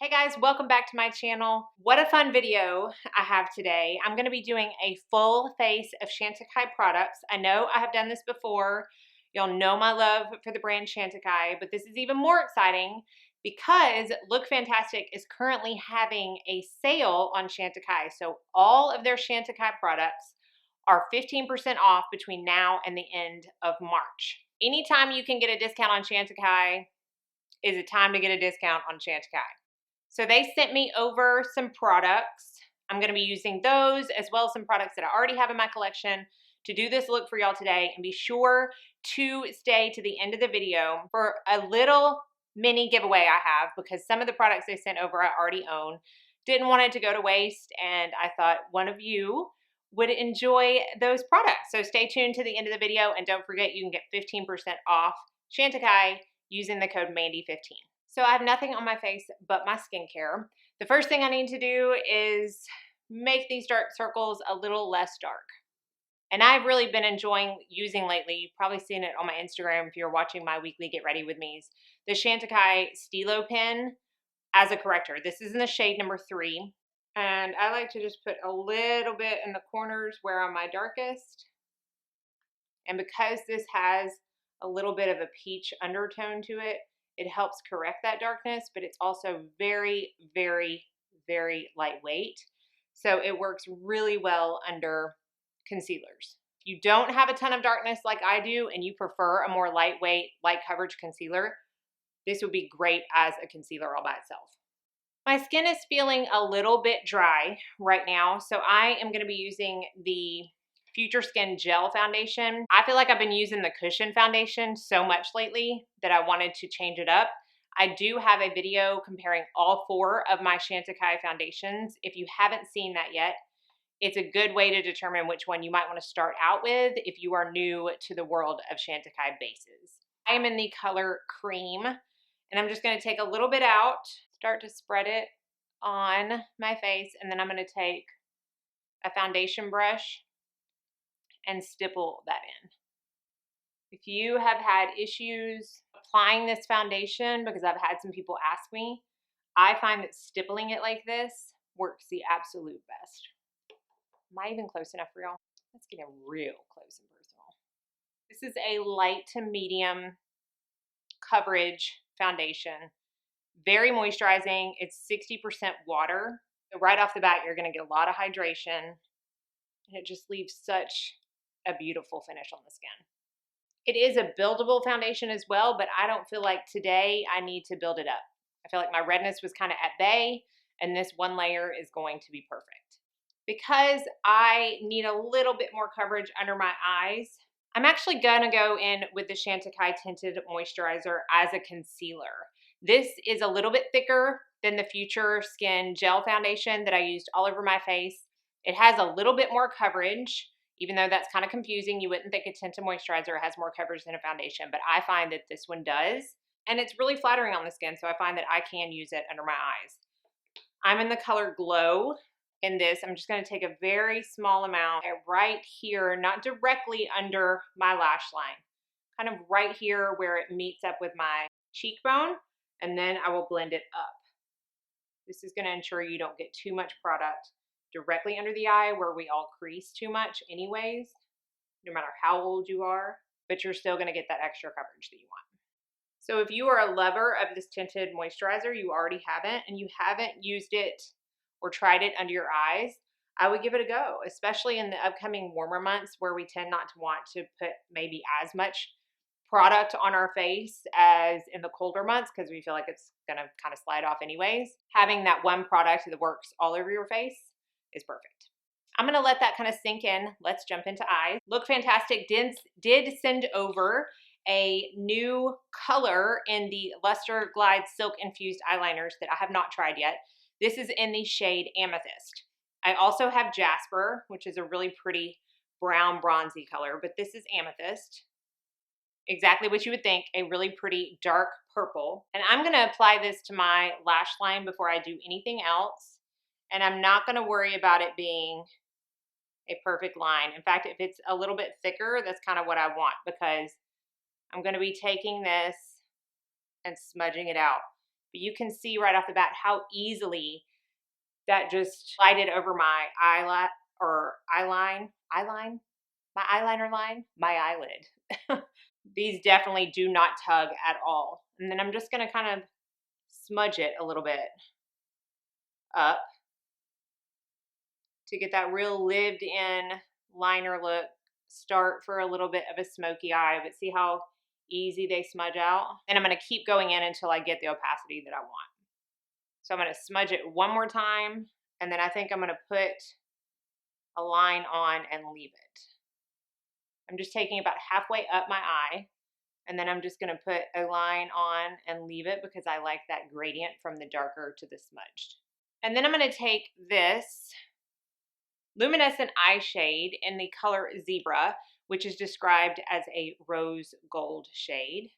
Hey guys, welcome back to my channel. What a fun video I have today. I'm going to be doing a full face of Chantecaille products. I know I have done this before. Y'all know my love for the brand Chantecaille, but this is even more exciting because Lookfantastic is currently having a sale on Chantecaille. So all of their Chantecaille products are 15% off between now and the end of March. Anytime you can get a discount on Chantecaille is a time to get a discount on Chantecaille. So they sent me over some products. I'm going to be using those as well as some products that I already have in my collection to do this look for y'all today. And be sure to stay to the end of the video for a little mini giveaway I have, because some of the products they sent over I already own. Didn't want it to go to waste, and I thought one of you would enjoy those products. So stay tuned to the end of the video, and don't forget you can get 15% off Chantecaille using the code Mandy15. So I have nothing on my face but my skincare. The first thing I need to do is make these dark circles a little less dark. And I've really been enjoying using lately, you've probably seen it on my Instagram if you're watching my weekly Get Ready With Me's, the Chantecaille Stylo Pen as a corrector. This is in the shade number 3. And I like to just put a little bit in the corners where I'm my darkest. And because this has a little bit of a peach undertone to it, it helps correct that darkness, but it's also very, very, very lightweight. So it works really well under concealers. If you don't have a ton of darkness like I do and you prefer a more lightweight, light coverage concealer, this would be great as a concealer all by itself. My skin is feeling a little bit dry right now, so I am going to be using the Future Skin Gel Foundation. I feel like I've been using the Cushion Foundation so much lately that I wanted to change it up. I do have a video comparing all 4 of my Chantecaille foundations. If you haven't seen that yet, it's a good way to determine which one you might want to start out with if you are new to the world of Chantecaille bases. I am in the color Cream, and I'm just going to take a little bit out, start to spread it on my face, and then I'm going to take a foundation brush and stipple that in. If you have had issues applying this foundation, because I've had some people ask me, I find that stippling it like this works the absolute best. Am I even close enough for y'all? Let's get in real close and personal. This is a light to medium coverage foundation. Very moisturizing. It's 60% water. So right off the bat, you're going to get a lot of hydration. And it just leaves such a beautiful finish on the skin. It is a buildable foundation as well, but I don't feel like today I need to build it up. I feel like my redness was kind of at bay, and this one layer is going to be perfect. Because I need a little bit more coverage under my eyes, I'm actually gonna go in with the Chantecaille Tinted Moisturizer as a concealer. This is a little bit thicker than the Future Skin Gel Foundation that I used all over my face. It has a little bit more coverage, even though that's kind of confusing. You wouldn't think a tinted moisturizer has more coverage than a foundation, but I find that this one does. And it's really flattering on the skin, so I find that I can use it under my eyes. I'm in the color Glow in this. I'm just going to take a very small amount right here, not directly under my lash line, kind of right here where it meets up with my cheekbone, and then I will blend it up. This is going to ensure you don't get too much product directly under the eye where we all crease too much anyways, no matter how old you are, but you're still going to get that extra coverage that you want. So if you are a lover of this tinted moisturizer, you already have it, and you haven't used it or tried it under your eyes, I would give it a go, especially in the upcoming warmer months where we tend not to want to put maybe as much product on our face as in the colder months, because we feel like it's going to kind of slide off anyways. Having that one product that works all over your face is perfect. I'm going to let that kind of sink in. Let's jump into eyes. Lookfantastic did send over a new color in the Luster Glide Silk Infused Eyeliners that I have not tried yet. This is in the shade Amethyst. I also have Jasper, which is a really pretty brown bronzy color, but this is Amethyst. Exactly what you would think, a really pretty dark purple. And I'm going to apply this to my lash line before I do anything else. And I'm not going to worry about it being a perfect line. In fact, if it's a little bit thicker, that's kind of what I want, because I'm going to be taking this and smudging it out. but you can see right off the bat how easily that just glided over my eyelid, my eyelid. These definitely do not tug at all. And then I'm just gonna kind of smudge it a little bit up to get that real lived in liner look. Start for a little bit of a smoky eye, but see how easy they smudge out? And I'm gonna keep going in until I get the opacity that I want. So I'm gonna smudge it one more time, and then I think I'm gonna put a line on and leave it. I'm just taking about halfway up my eye, and then I'm just gonna put a line on and leave it because I like that gradient from the darker to the smudged. And then I'm gonna take this luminescent eye shade in the color Zebra, which is described as a rose gold shade.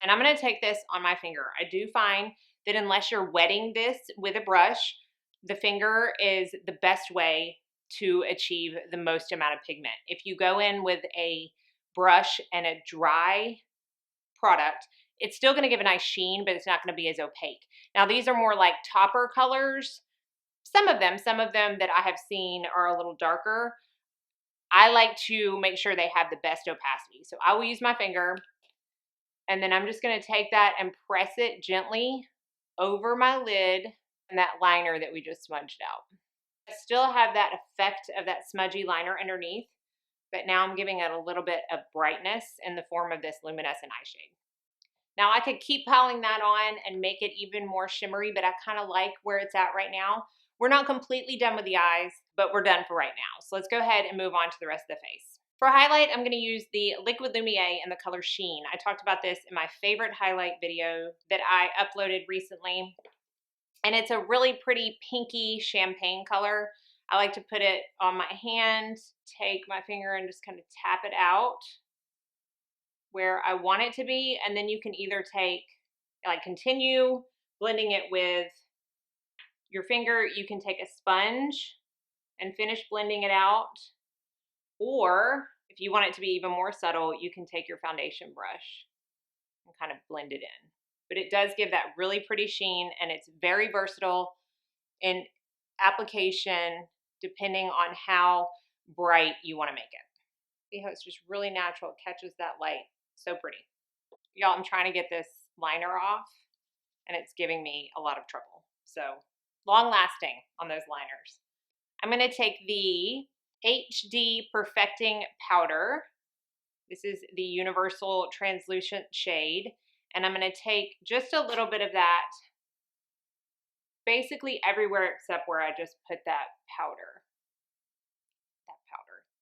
And I'm gonna take this on my finger. I do find that unless you're wetting this with a brush, the finger is the best way to achieve the most amount of pigment. If you go in with a brush and a dry product, it's still gonna give a nice sheen, but it's not gonna be as opaque. Now these are more like topper colors. Some of them that I have seen are a little darker. I like to make sure they have the best opacity. So I will use my finger, and then I'm just gonna take that and press it gently over my lid and that liner that we just smudged out. I still have that effect of that smudgy liner underneath, but now I'm giving it a little bit of brightness in the form of this luminescent eye shade. Now I could keep piling that on and make it even more shimmery, but I kind of like where it's at right now. We're not completely done with the eyes, but we're done for right now. So let's go ahead and move on to the rest of the face. For highlight, I'm going to use the Liquid Lumiere in the color Sheen. I talked about this in my favorite highlight video that I uploaded recently, and it's a really pretty pinky champagne color. I like to put it on my hand, take my finger and just kind of tap it out where I want it to be, and then you can either take, like, continue blending it with your finger. You can take a sponge and finish blending it out, or if you want it to be even more subtle, you can take your foundation brush and kind of blend it in. But it does give that really pretty sheen, and it's very versatile in application depending on how bright you want to make it. See how it's just really natural, it catches that light. So pretty. Y'all, I'm trying to get this liner off, and it's giving me a lot of trouble. So long lasting on those liners. I'm going to take the HD Perfecting Powder. This is the Universal Translucent shade, and I'm going to take just a little bit of that basically everywhere except where I just put that powder.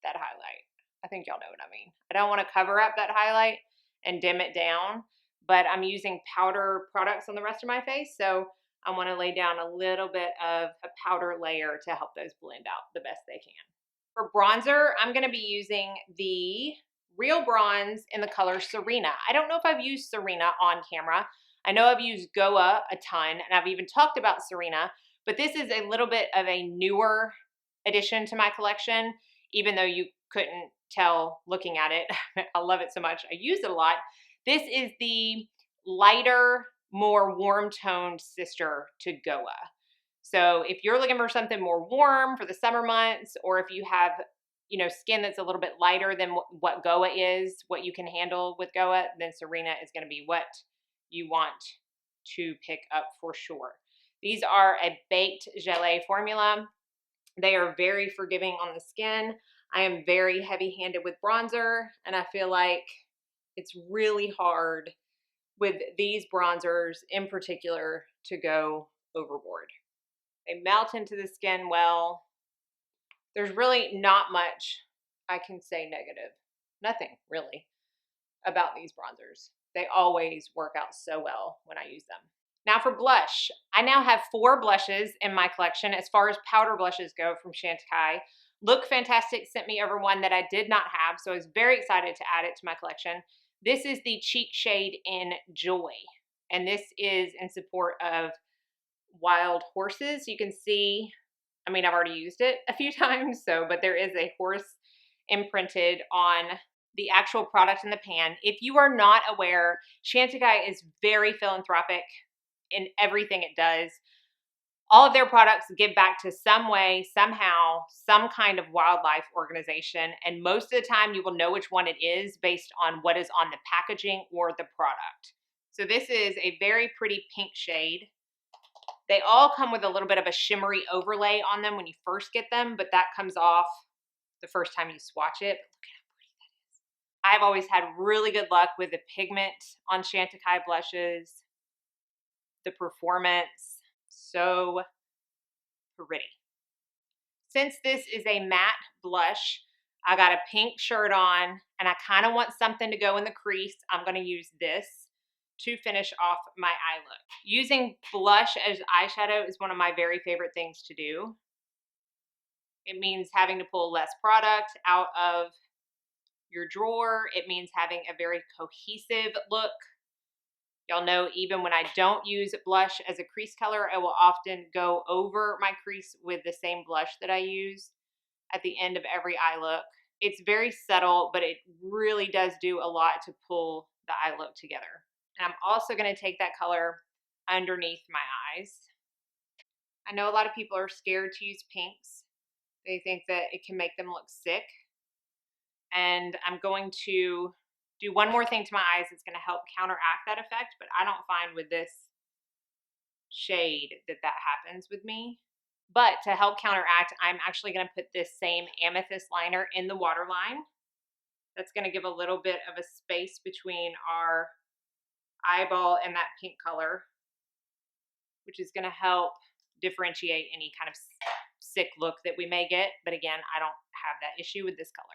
That highlight. I think y'all know what I mean. I don't want to cover up that highlight and dim it down, but I'm using powder products on the rest of my face, so I want to lay down a little bit of a powder layer to help those blend out the best they can. For bronzer, I'm going to be using the Real Bronze in the color Sirena. I don't know if I've used Sirena on camera. I know I've used Goa a ton, and I've even talked about Sirena, but this is a little bit of a newer addition to my collection, even though you couldn't tell looking at it. I love it so much. I use it a lot. This is the lighter, more warm-toned sister to Goa. So if you're looking for something more warm for the summer months, or if you have, skin that's a little bit lighter than what Goa is, what you can handle with Goa, then Sirena is going to be what you want to pick up for sure. These are a baked gelée formula. They are very forgiving on the skin. I am very heavy-handed with bronzer, and I feel like it's really hard with these bronzers in particular to go overboard. They melt into the skin well. There's really not much I can say negative. Nothing, really, about these bronzers. They always work out so well when I use them. Now for blush, I now have 4 blushes in my collection as far as powder blushes go from Chantecaille. Lookfantastic sent me over one that I did not have, so I was very excited to add it to my collection. This is the cheek shade in Joy, and this is in support of wild horses. You can see, I've already used it a few times, but there is a horse imprinted on the actual product in the pan. If you are not aware, Chantecaille is very philanthropic in everything it does. All of their products give back to some way, somehow, some kind of wildlife organization. And most of the time you will know which one it is based on what is on the packaging or the product. So this is a very pretty pink shade. They all come with a little bit of a shimmery overlay on them when you first get them, but that comes off the first time you swatch it. Look at how pretty that is. I've always had really good luck with the pigment on Chantecaille blushes. The performance, so pretty. Since this is a matte blush, I got a pink shirt on and I kind of want something to go in the crease. I'm going to use this to finish off my eye look. Using blush as eyeshadow is one of my very favorite things to do. It means having to pull less product out of your drawer. It means having a very cohesive look. Y'all know even when I don't use blush as a crease color, I will often go over my crease with the same blush that I use at the end of every eye look. It's very subtle, but it really does do a lot to pull the eye look together. And I'm also going to take that color underneath my eyes. I know a lot of people are scared to use pinks. They think that it can make them look sick. And I'm going to do one more thing to my eyes that's going to help counteract that effect, but I don't find with this shade that happens with me. But to help counteract, I'm actually going to put this same Amethyst liner in the waterline. That's going to give a little bit of a space between our eyeball and that pink color, which is going to help differentiate any kind of sick look that we may get. But again, I don't have that issue with this color.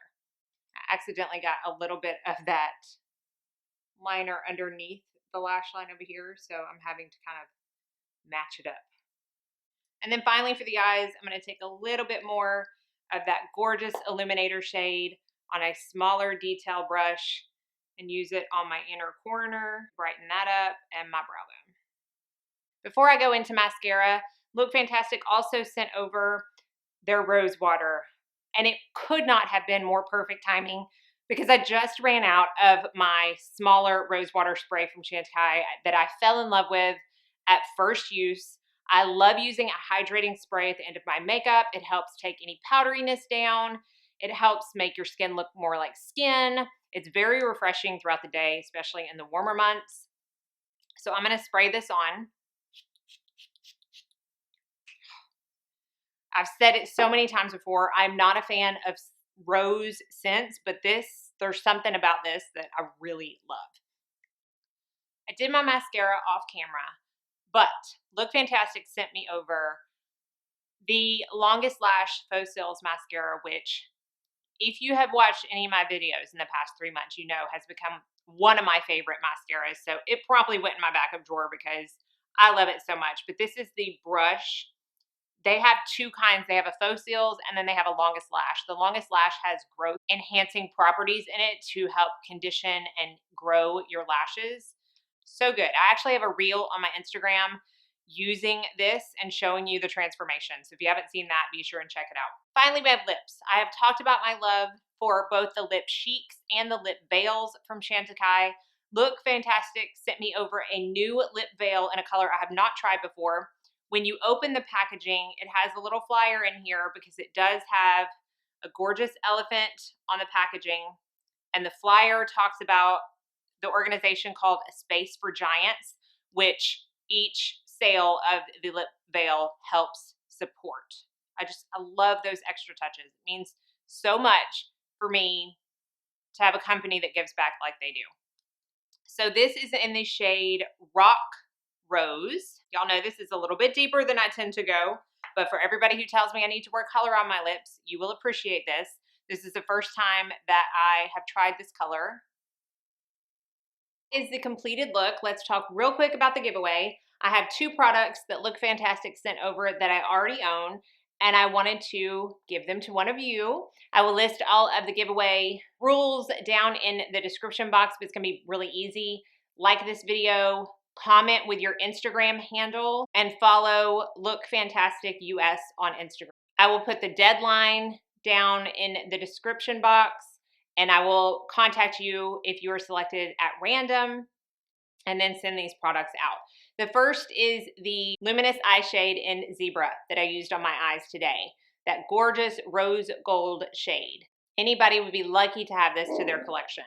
I accidentally got a little bit of that liner underneath the lash line over here, so I'm having to kind of match it up. And then finally for the eyes, I'm going to take a little bit more of that gorgeous illuminator shade on a smaller detail brush and use it on my inner corner, brighten that up, and my brow bone. Before I go into mascara, Lookfantastic also sent over their rose water, and it could not have been more perfect timing because I just ran out of my smaller rose water spray from Chantecaille that I fell in love with at first use. I love using a hydrating spray at the end of my makeup. It helps take any powderiness down. It helps make your skin look more like skin. It's very refreshing throughout the day, especially in the warmer months. So I'm going to spray this on. I've said it so many times before, I'm not a fan of rose scents, but there's something about this that I really love. I did my mascara off camera, but Lookfantastic sent me over the Longest Lash Faux Cils mascara, which if you have watched any of my videos in the past 3 months, you know has become one of my favorite mascaras. So it probably went in my backup drawer because I love it so much. But this is the brush. They have two kinds. They have a Faux Cils and then they have a Longest Lash. The Longest Lash has growth enhancing properties in it to help condition and grow your lashes. So good. I actually have a reel on my Instagram using this and showing you the transformation. So if you haven't seen that, be sure and check it out. Finally, we have lips. I have talked about my love for both the lip cheeks and the lip veils from Chantecaille. Lookfantastic sent me over a new lip veil in a color I have not tried before. When you open the packaging, it has a little flyer in here because it does have a gorgeous elephant on the packaging. And the flyer talks about the organization called A Space for Giants, which each sale of the lip veil helps support. I love those extra touches. It means so much for me to have a company that gives back like they do. So this is in the shade Rock Rose. Y'all know this is a little bit deeper than I tend to go, but for everybody who tells me I need to wear color on my lips, you will appreciate this. This is the first time that I have tried this color. Is the completed look. Let's talk real quick about the giveaway. I have two products that Lookfantastic sent over that I already own, and I wanted to give them to one of you. I will list all of the giveaway rules down in the description box, but it's gonna be really easy. Like this video, comment with your Instagram handle, and follow Lookfantastic US on Instagram. I will put the deadline down in the description box, and I will contact you if you are selected at random and then send these products out. The first is the Luminous Eye Shade in Zebra that I used on my eyes today. That gorgeous rose gold shade. Anybody would be lucky to have this to their collection.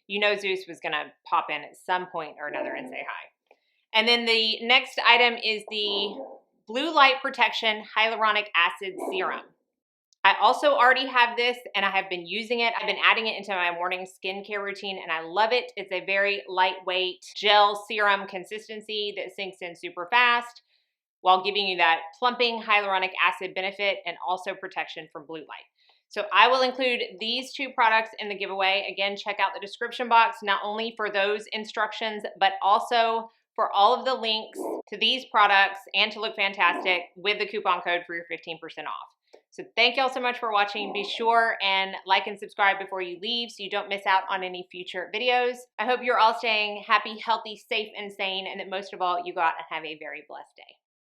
You know Zeus was gonna pop in at some point or another and say hi. And then the next item is the Blue Light Protection Hyaluronic Acid Serum. I also already have this and I have been using it. I've been adding it into my morning skincare routine and I love it. It's a very lightweight gel serum consistency that sinks in super fast while giving you that plumping hyaluronic acid benefit and also protection from blue light. So I will include these two products in the giveaway. Again, check out the description box, not only for those instructions, but also for all of the links to these products and to Lookfantastic with the coupon code for your 15% off. So thank y'all so much for watching. Be sure and like and subscribe before you leave so you don't miss out on any future videos. I hope you're all staying happy, healthy, safe, and sane, and that most of all, you go out and have a very blessed day.